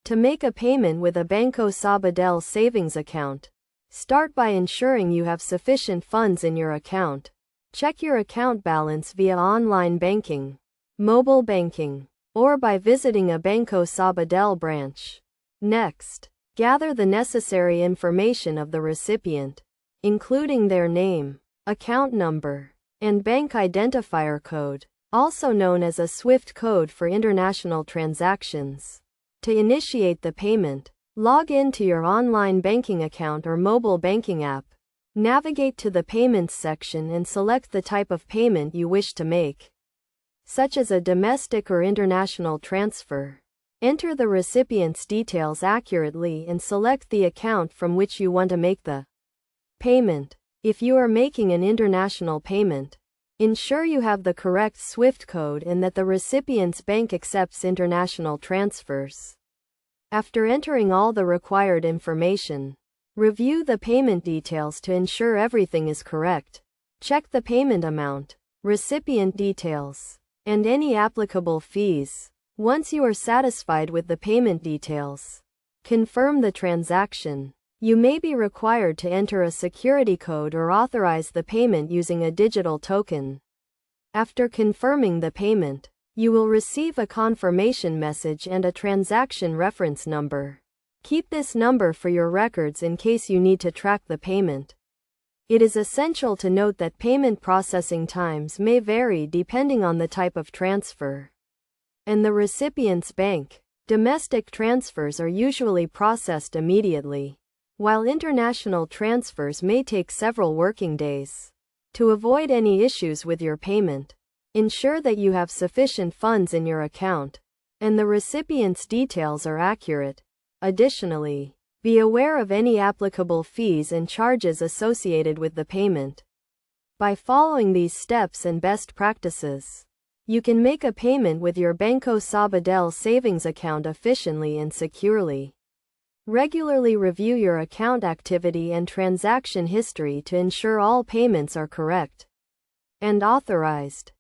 To make a payment with a Banco Sabadell savings account, start by ensuring you have sufficient funds in your account. Check your account balance via online banking, mobile banking, or by visiting a Banco Sabadell branch. Next, gather the necessary information of the recipient, including their name, account number, and bank identifier code, also known as a SWIFT code for international transactions. To initiate the payment, log in to your online banking account or mobile banking app. Navigate to the Payments section and select the type of payment you wish to make, such as a domestic or international transfer. Enter the recipient's details accurately and select the account from which you want to make the payment. If you are making an international payment, ensure you have the correct SWIFT code and that the recipient's bank accepts international transfers. After entering all the required information, review the payment details to ensure everything is correct. Check the payment amount, recipient details, and any applicable fees. Once you are satisfied with the payment details, confirm the transaction. You may be required to enter a security code or authorize the payment using a digital token. After confirming the payment, you will receive a confirmation message and a transaction reference number. Keep this number for your records in case you need to track the payment. It is essential to note that payment processing times may vary depending on the type of transfer and the recipient's bank. Domestic transfers are usually processed immediately, while international transfers may take several working days. To avoid any issues with your payment, ensure that you have sufficient funds in your account and the recipient's details are accurate. Additionally, be aware of any applicable fees and charges associated with the payment. By following these steps and best practices, you can make a payment with your Banco Sabadell savings account efficiently and securely. Regularly review your account activity and transaction history to ensure all payments are correct and authorized.